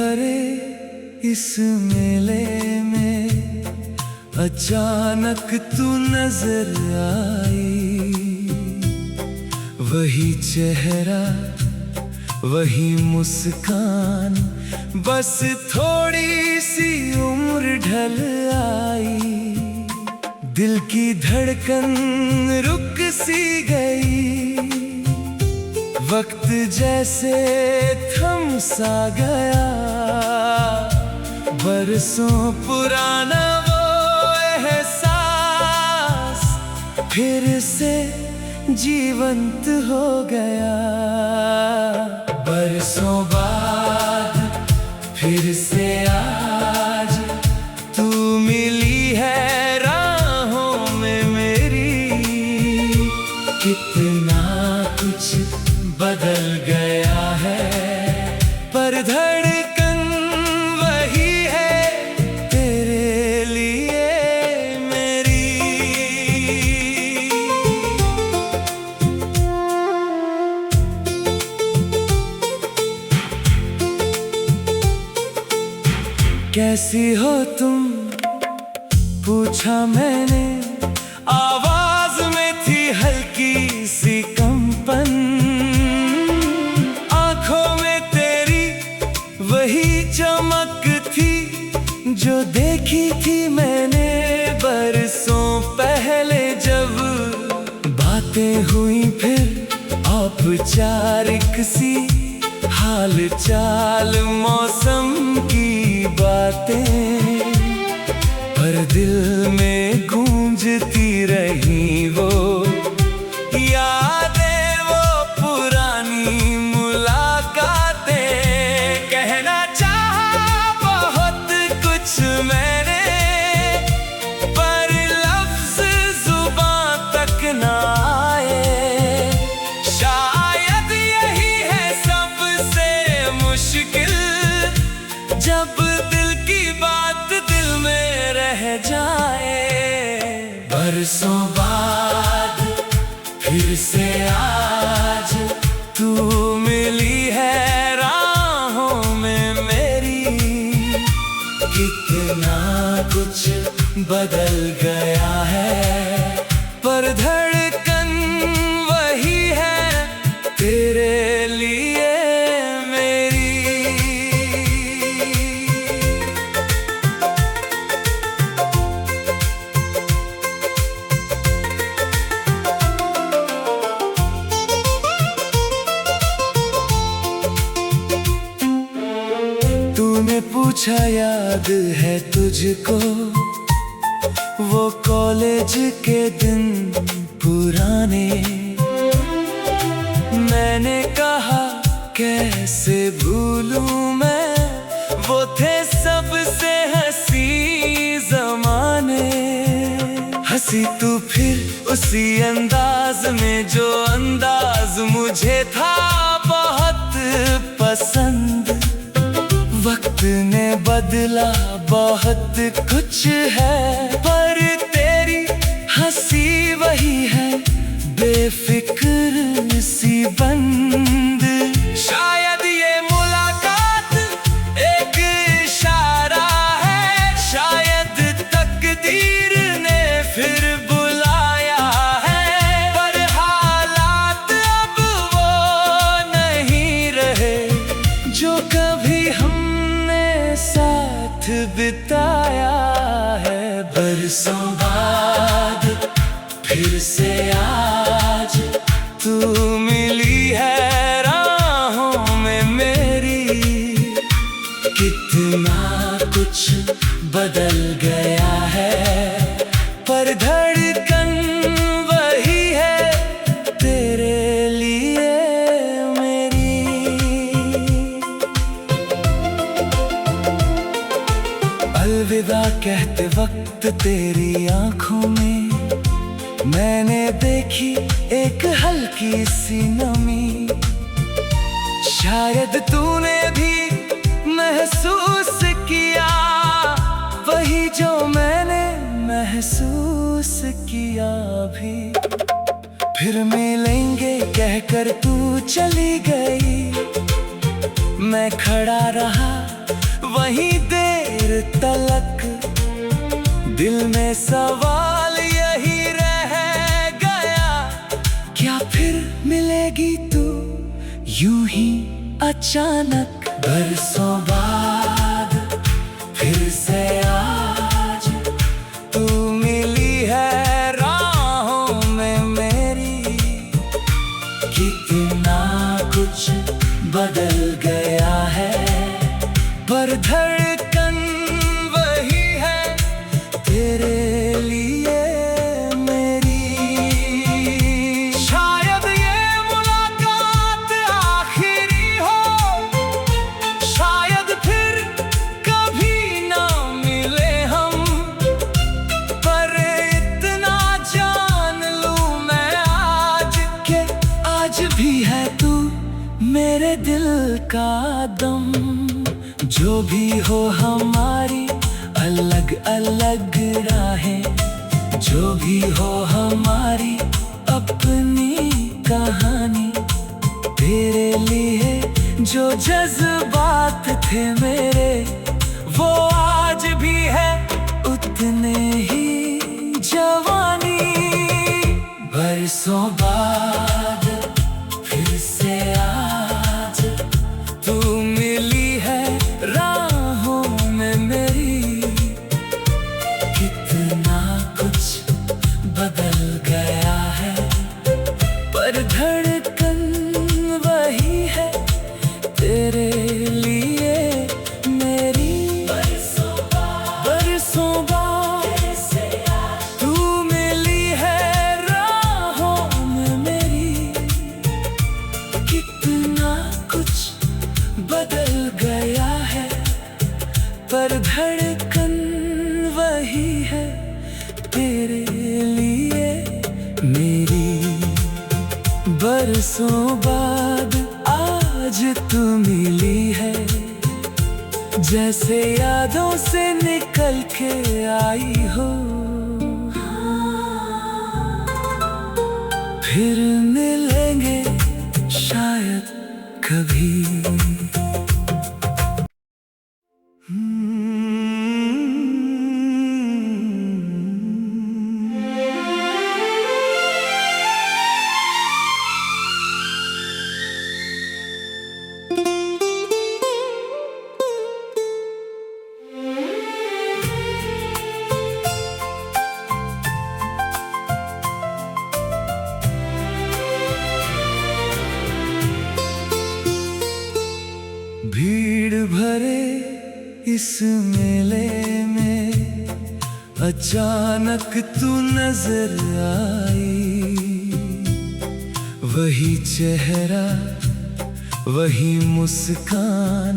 भरे इस मेले में अचानक तू नजर आई। वही चेहरा, वही मुस्कान, बस थोड़ी सी उम्र ढल आई। दिल की धड़कन रुक सी गई, वक्त जैसे थम सा गया। बरसों पुराना वो एहसास फिर से जीवंत हो गया। बरसों बाद फिर से आज तू मिली है राहों में मेरी। कितना कुछ बदल गया है, पर धड़कन वही है तेरे लिए मेरी। कैसी हो तुम, पूछा मैंने, आवाज में थी हल्की सी कंपन। आंखों में तेरी वही चमक थी जो देखी थी मैंने बरसों पहले। जब बातें हुई फिर औपचारिक सी, हाल चाल मौसम की बातें, पर दिल में गूंजती रही वो यादें, वो पुरानी मुलाकातें। कहना चाहा बहुत कुछ मैंने, पर लफ्ज जुबां तक ना आए। शायद यही है सबसे मुश्किल, जब दिल की बात दिल में रह जाए। बरसों बाद फिर से आज तू मिली है राहों में मेरी। कितना कुछ बदल गया है, पर धड़कन वही है तेरे लिए मेरी। तूने पूछा याद है तुझको, वो कॉलेज के दिन पुराने। मैंने कहा कैसे भूलूं मैं, वो थे सबसे हंसी ज़माने। हंसी तू फिर उसी अंदाज में जो अंदाज मुझे था बहुत पसंद। वक्त ने बदला बहुत कुछ है, पर तेरी हंसी वही है बेफिक्र सी बंद। शायद ये मुलाकात एक इशारा है, शायद तकदीर ने फिर बुलाया है। पर हालात अब वो नहीं रहे जो कभी हमने साथ बिताया है। बरसों बाद फिर से आज तू मिली है राहों में मेरी। कितना कुछ बदल गया है, पर धड़कन वही है तेरे लिए मेरी। अलविदा कहते वक्त तेरी आंखों में मैंने देखी एक हल्की सी नमी। शायद तूने भी महसूस किया वही जो मैंने महसूस किया भी। फिर मिलेंगे कहकर तू चली गई, मैं खड़ा रहा तलक दिल में सवाल यही रह गया, क्या फिर मिलेगी तू यूं ही अचानक? बरसों बाद फिर से आज तू मिली है राहों में मेरी, कितना कुछ बदल गया है पर धड़कन वही है तेरे लिए मेरी। शायद ये मुलाकात आखिरी हो, शायद फिर कभी ना मिले हम, पर इतना जान लूं मैं आज के आज भी है तू मेरे दिल का दम। जो भी हो हमारी अलग अलग राहें, जो भी हो हमारी अपनी कहानी, तेरे लिए जो जज्बात थे मेरे वो आज भी है उतने ही जवानी। बरसों बाद फिर से आज तू मिली है राहों में मेरी, कितना कुछ बदल गया है पर धड़कन वही है तेरे लिए मेरी। बरसों बाद तू मिली है राहों में मेरी, कितना कुछ बदल गया है पर धड़कन वही है तेरे लिए मेरी। बरसों बाद आज तू मिली है, जैसे यादों से निकल के आई हो, फिर मिलेंगे शायद कभी। भीड़ भरे इस मेले में अचानक तू नजर आई, वही चेहरा वही मुस्कान,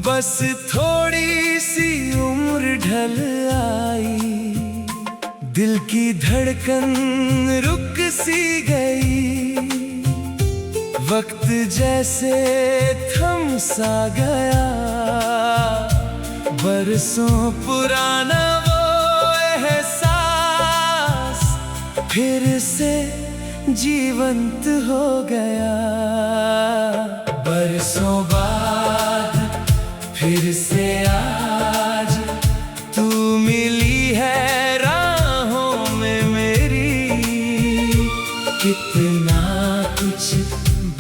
बस थोड़ी सी उम्र ढल आई, दिल की धड़कन रुक सी गई, वक्त जैसे थम सा गया, बरसों पुराना वो एहसास फिर से जीवंत हो गया। बरसों बाद फिर से आज तू मिली है राहों में मेरी, कितना कुछ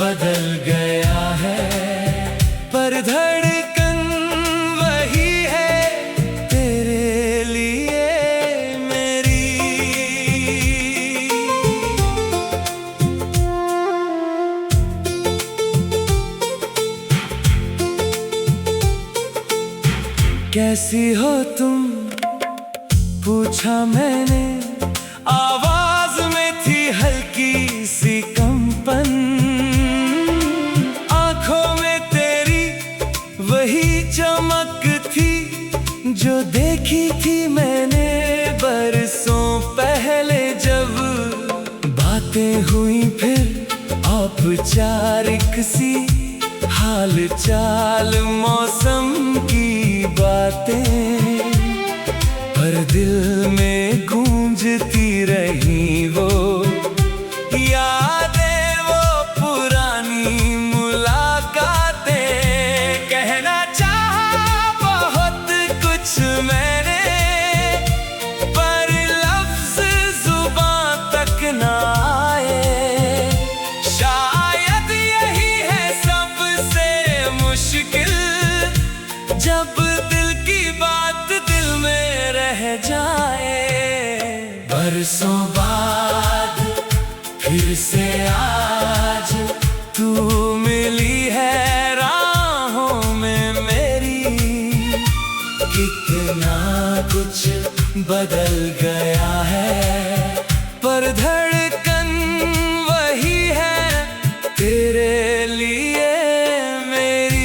बदल गया है पर धड़कन वही है तेरे लिए मेरी। कैसी हो तुम पूछा मैंने, आवाज में थी हल्की सी कंपन, चमक थी जो देखी थी मैंने बरसों पहले, जब बातें हुई फिर औपचारिक सी, हाल चाल मौसम की बातें, पर दिल में गूंजती रही वो यादें, वो पुरानी मुलाकातें, कहना चाहा बहुत कुछ सब दिल की बात दिल में रह जाए। बरसों बाद फिर से आज तू मिली है राहों में मेरी। कितना कुछ बदल गया है, पर धड़कन वही है तेरे लिए मेरी।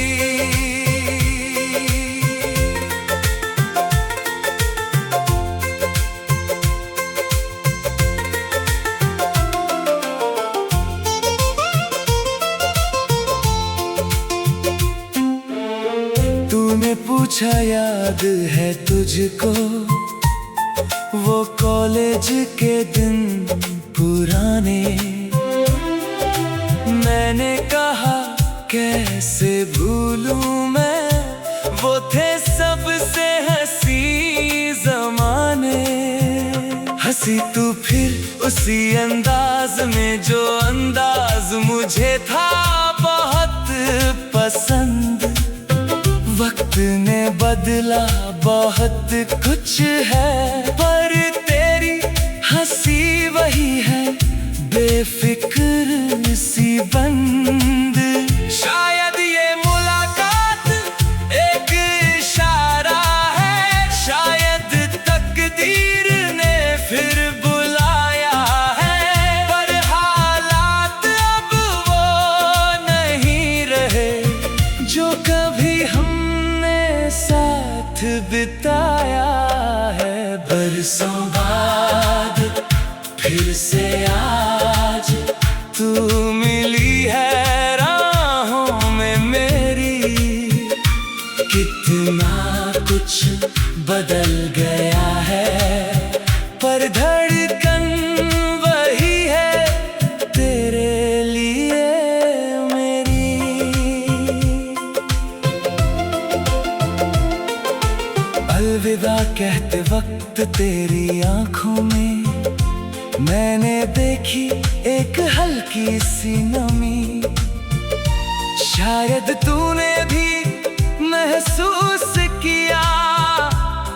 तूने पूछा याद है तुझको वो कॉलेज के दिन पुराने। मैंने कहा कैसे भूलूं मैं, वो थे सबसे हंसी ज़माने। हंसी तू फिर उसी अंदाज में जो अंदाज मुझे था बहुत पसंद। वक्त ने बदला बहुत कुछ है, पर तेरी हंसी वही है बेफिक्र सी बंद। शायद ये मुलाकात एक इशारा है, शायद तकदीर ने फिर बुलाया है। पर हालात अब वो नहीं रहे जो कभी हमने साथ बिताया है। बरसों बाद फिर से आज तू मिली है राहों में मेरी। कितना कुछ बदल गया है, पर धड़कन वही है तेरे लिए मेरी। अलविदा कहते वक्त तेरी आंखों में मैंने देखी एक हल्की सी नमी। शायद तूने भी महसूस किया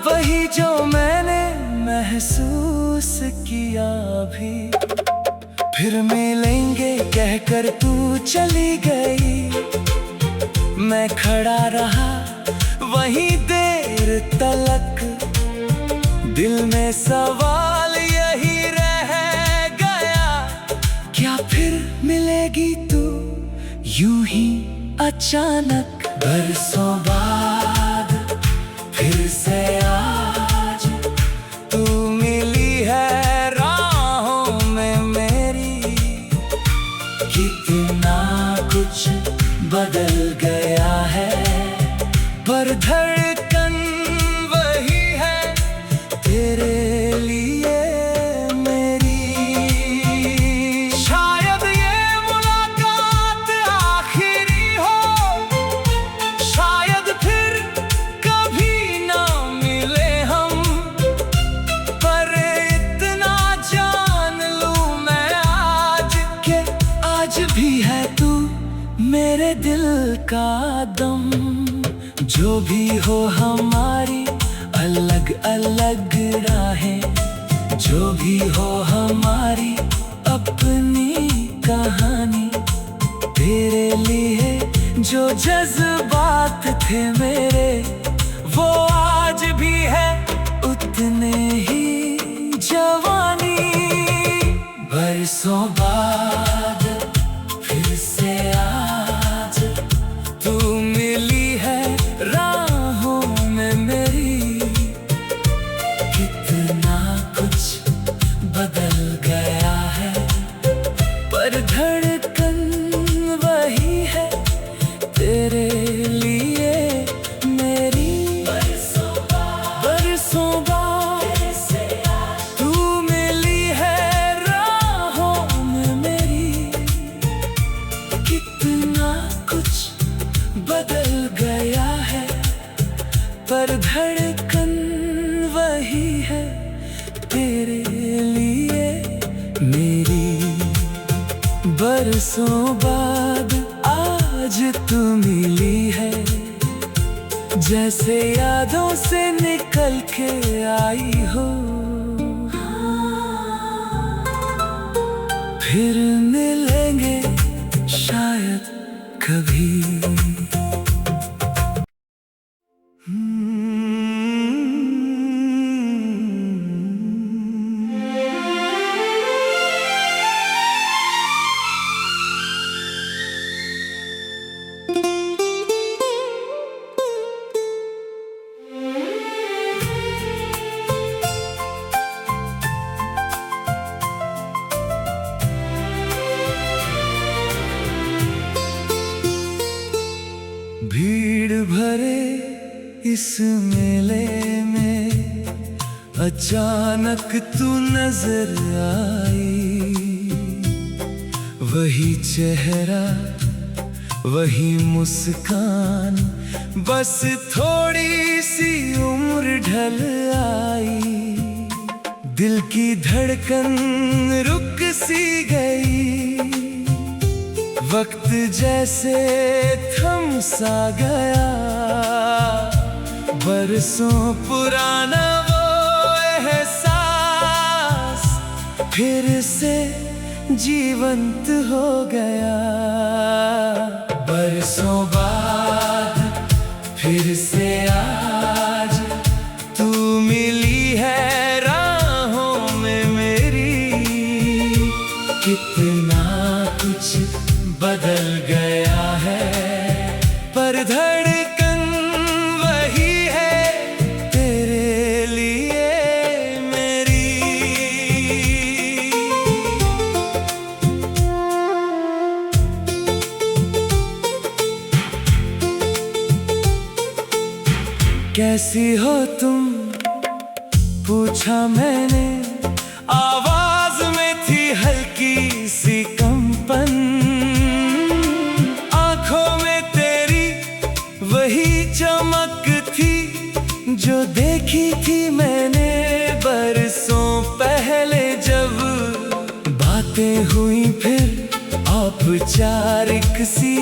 वही जो मैंने महसूस किया भी। फिर मिलेंगे कहकर तू चली गई, मैं खड़ा रहा वहीं देर तलक। दिल में सवाल यही रह गया, क्या फिर मिलेगी तू यूं ही अचानक। बरसों बाद फिर से आज तू मिली है राहों में मेरी। कितना कुछ बदल गया है, पर धड़कन वही है तेरे लिए मेरी। शायद ये मुलाकात आखिरी हो, शायद फिर कभी ना मिले हम। पर इतना जान लूं मैं आज के आज भी है तू मेरे दिल का दम। जो भी हो हमारी अलग अलग राहें, जो भी हो हमारी अपनी कहानी। तेरे लिए जो जज्बात थे मेरे, वो आज भी है उतने ही जवानी। बरसों बाद फिर से आज तू मिली है राहों में मेरी। कितना कुछ बदल गया है, पर धड़कन वही है तेरे लिए मेरी। बरसों बाद तू मिली है राहों में मेरी। कितना कुछ बदल गया है, पर धड़कन वही है तेरे लिए मेरी। बरसों बाद आज तू मिली है, जैसे यादों से निकल के आई हो। फिर मिलेंगे शायद कभी। भीड़ भरे इस मेले में अचानक तू नजर आई। वही चेहरा, वही मुस्कान, बस थोड़ी सी उम्र ढल आई। दिल की धड़कन रुक सी गई, वक्त जैसे थम सा गया। बरसों पुराना वो एहसास फिर से जीवंत हो गया। बरसों बाद फिर से आज तू मिली है राहों में मेरी। कितना कुछ बदल गया है, पर धड़कन वही है तेरे लिए मेरी। कैसी हो तुम, पूछा मैंने, आवाज में थी हल्की सी कंपन। चमक थी जो देखी थी मैंने बरसों पहले। जब बातें हुई फिर औपचारिक सी,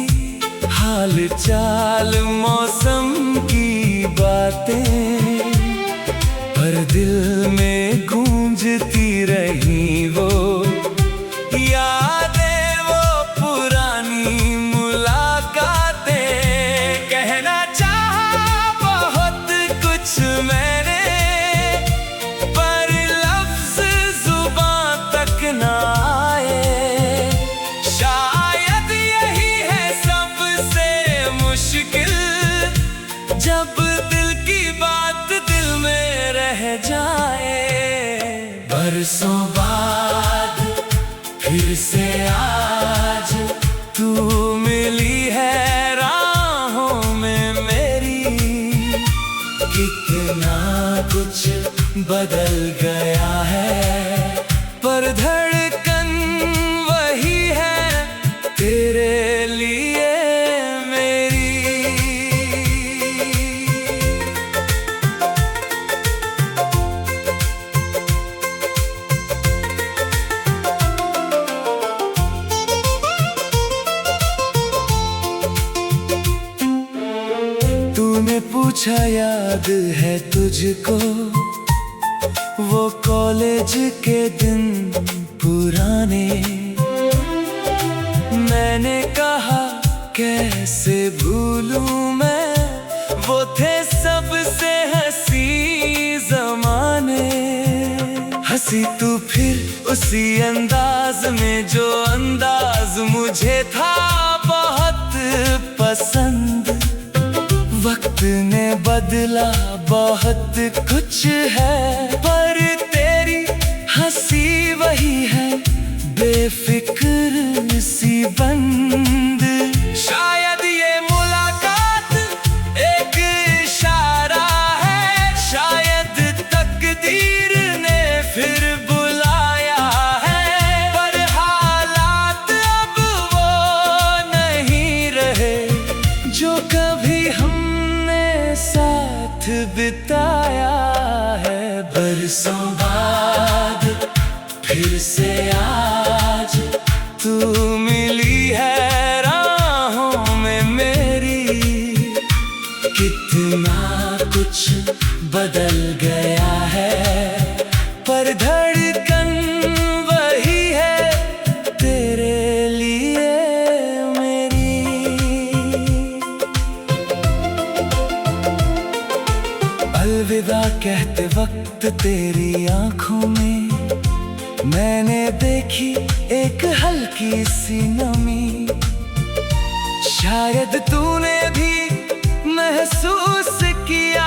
हाल चाल मौसम की बातें, पर दिल में गूंजती रही वो यादें, वो पुरानी मुलाकातें। कहना मैंने, पर लफ्ज़ जुबां तक ना आए। शायद यही है सबसे मुश्किल, जब दिल की बात दिल में रह जाए। बरसों बाद फिर से आज तू मिली है राहों में मेरी। कितना कुछ बदल गया है, पर धड़कन वही है तेरे लिए मेरी। तूने पूछा याद है तुझको, वो कॉलेज के दिन पुराने। मैंने कहा कैसे भूलूं मैं, वो थे सबसे हंसी ज़माने। हंसी तू फिर उसी अंदाज में जो अंदाज मुझे था बहुत पसंद। वक्त ने बदला बहुत कुछ है, पर तेरी हंसी वही है बेफिक्र सी बंद। शायद ये मुलाकात एक इशारा है, शायद तकदीर ने फिर बुलाया है। पर हालात अब वो नहीं रहे जो कभी हमने साथ बिताया है। बरसों बाद फिर से आज तू मिली है राहों में मेरी। कितना कुछ बदल गया है, पर धड़कन वही है तेरे लिए मेरी। अलविदा कहते वक्त तेरी आंखों में मैंने देखी एक हल्की सी नमी। शायद तूने भी महसूस किया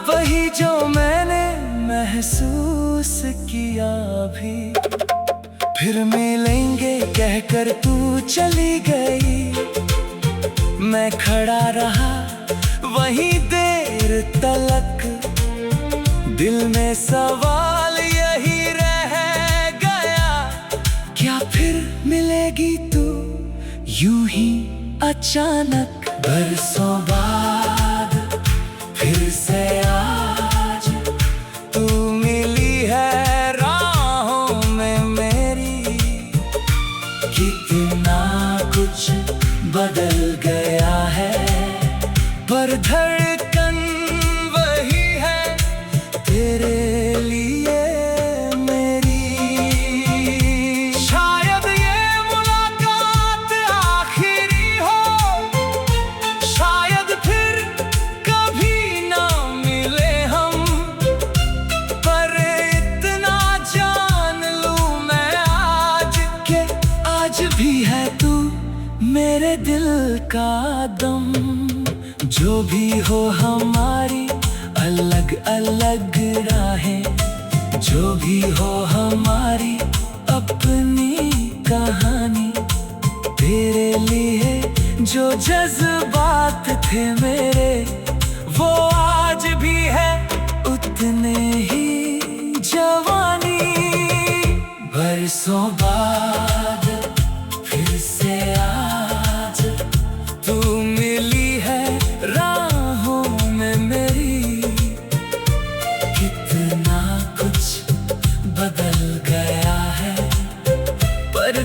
वही जो मैंने महसूस किया भी। फिर मिलेंगे कहकर तू चली गई, मैं खड़ा रहा वहीं देर तलक। दिल में सवाल यही रह गया, क्या फिर मिलेगी तू यूं ही अचानक। बरसों बाद फिर से आज तू मिली है राहों में मेरी। कितना कुछ बदल गया है, पर धड़कन वही है तेरे लिए मेरी। शायद ये मुलाकात आखिरी हो, शायद फिर कभी ना मिले हम, पर इतना जान लूं मैं आज के आज भी है तू मेरे दिल का दम। जो भी हो हमारी अलग अलग राहें, जो भी हो हमारी अपनी कहानी, तेरे लिए जो जज्बात थे मेरे वो आज भी है उतने ही जवानी। बरसों बाद फिर से आज तू मिली है राहों में मेरी। कितना कुछ बदल गया है, पर